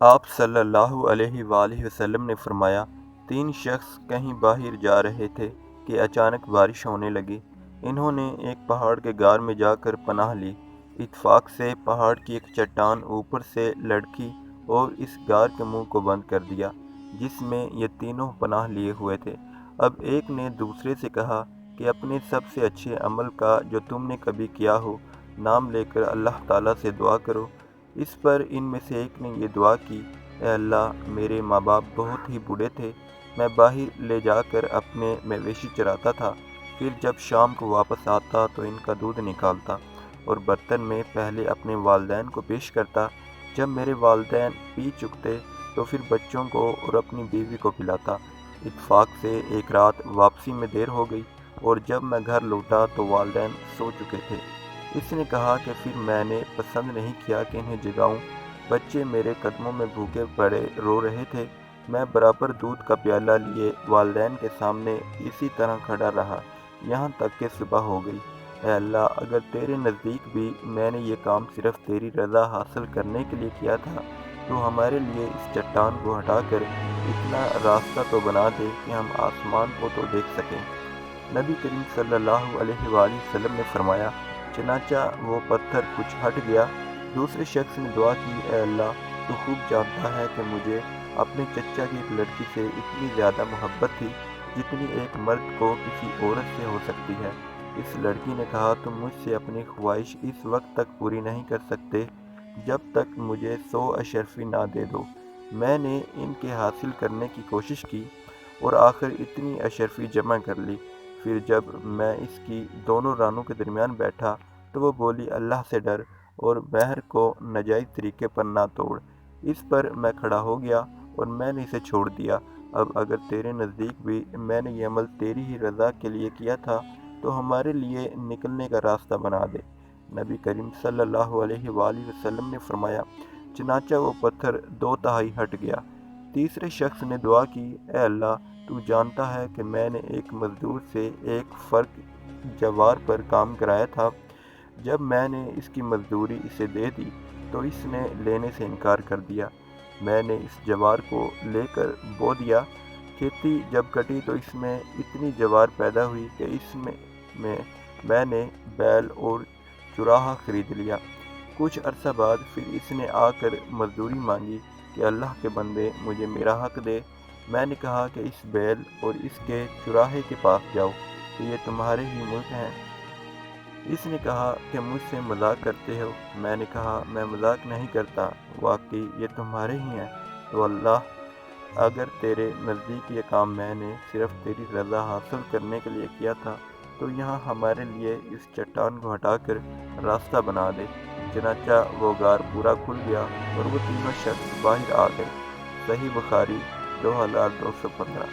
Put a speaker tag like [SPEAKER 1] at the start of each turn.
[SPEAKER 1] آپ صلی اللہ علیہ وآلہ وسلم نے فرمایا، تین شخص کہیں باہر جا رہے تھے کہ اچانک بارش ہونے لگی۔ انہوں نے ایک پہاڑ کے غار میں جا کر پناہ لی۔ اتفاق سے پہاڑ کی ایک چٹان اوپر سے لڑکی اور اس غار کے منہ کو بند کر دیا جس میں یہ تینوں پناہ لیے ہوئے تھے۔ اب ایک نے دوسرے سے کہا کہ اپنے سب سے اچھے عمل کا جو تم نے کبھی کیا ہو نام لے کر اللہ تعالیٰ سے دعا کرو۔ اس پر ان میں سے ایک نے یہ دعا کی، اے اللہ، میرے ماں باپ بہت ہی بوڑھے تھے، میں باہر لے جا کر اپنے مویشی چراتا تھا، پھر جب شام کو واپس آتا تو ان کا دودھ نکالتا اور برتن میں پہلے اپنے والدین کو پیش کرتا، جب میرے والدین پی چکتے تو پھر بچوں کو اور اپنی بیوی کو پلاتا۔ اتفاق سے ایک رات واپسی میں دیر ہو گئی اور جب میں گھر لوٹا تو والدین سو چکے تھے۔ اس نے کہا کہ پھر میں نے پسند نہیں کیا کہ انہیں جگاؤں، بچے میرے قدموں میں بھوکے پڑے رو رہے تھے، میں برابر دودھ کا پیالہ لیے والدین کے سامنے اسی طرح کھڑا رہا یہاں تک کہ صبح ہو گئی۔ اے اللہ، اگر تیرے نزدیک بھی میں نے یہ کام صرف تیری رضا حاصل کرنے کے لیے کیا تھا تو ہمارے لیے اس چٹان کو ہٹا کر اتنا راستہ تو بنا دے کہ ہم آسمان کو تو دیکھ سکیں۔ نبی کریم صلی اللہ علیہ وآلہ وسلم نے فرمایا، چنانچہ وہ پتھر کچھ ہٹ گیا۔ دوسرے شخص نے دعا کی، اے اللہ، تو خوب جانتا ہے کہ مجھے اپنے چچا کی ایک لڑکی سے اتنی زیادہ محبت تھی جتنی ایک مرد کو کسی عورت سے ہو سکتی ہے۔ اس لڑکی نے کہا، تم مجھ سے اپنی خواہش اس وقت تک پوری نہیں کر سکتے جب تک مجھے 100 اشرفی نہ دے دو۔ میں نے ان کے حاصل کرنے کی کوشش کی اور آخر اتنی اشرفی جمع کر لی۔ پھر جب میں اس کی دونوں رانوں کے درمیان بیٹھا تو وہ بولی، اللہ سے ڈر اور مہر کو ناجائز طریقے پر نہ توڑ۔ اس پر میں کھڑا ہو گیا اور میں نے اسے چھوڑ دیا۔ اب اگر تیرے نزدیک بھی میں نے یہ عمل تیری ہی رضا کے لیے کیا تھا تو ہمارے لیے نکلنے کا راستہ بنا دے۔ نبی کریم صلی اللہ علیہ وآلہ وسلم نے فرمایا، چنانچہ وہ پتھر 2/3 ہٹ گیا۔ تیسرے شخص نے دعا کی، اے اللہ، تو جانتا ہے کہ میں نے ایک مزدور سے ایک فرق جوار پر کام کرایا تھا۔ جب میں نے اس کی مزدوری اسے دے دی تو اس نے لینے سے انکار کر دیا۔ میں نے اس جوار کو لے کر بو دیا۔ کھیتی جب کٹی تو اس میں اتنی جوار پیدا ہوئی کہ اس میں نے بیل اور چراہا خرید لیا۔ کچھ عرصہ بعد پھر اس نے آ کر مزدوری مانگی کہ اللہ کے بندے، مجھے میرا حق دے۔ میں نے کہا کہ اس بیل اور اس کے چراہے کے پاس جاؤ کہ یہ تمہارے ہی ملک ہیں۔ اس نے کہا کہ مجھ سے مذاق کرتے ہو؟ میں نے کہا، میں مذاق نہیں کرتا، واقعی یہ تمہارے ہی ہیں۔ تو اللہ، اگر تیرے نزدیک یہ کام میں نے صرف تیری رضا حاصل کرنے کے لیے کیا تھا تو یہاں ہمارے لیے اس چٹان کو ہٹا کر راستہ بنا دے۔ چنانچہ وہ غار پورا کھل گیا اور وہ تینوں شخص باہر آ گئے۔ صحیح بخاری 2215۔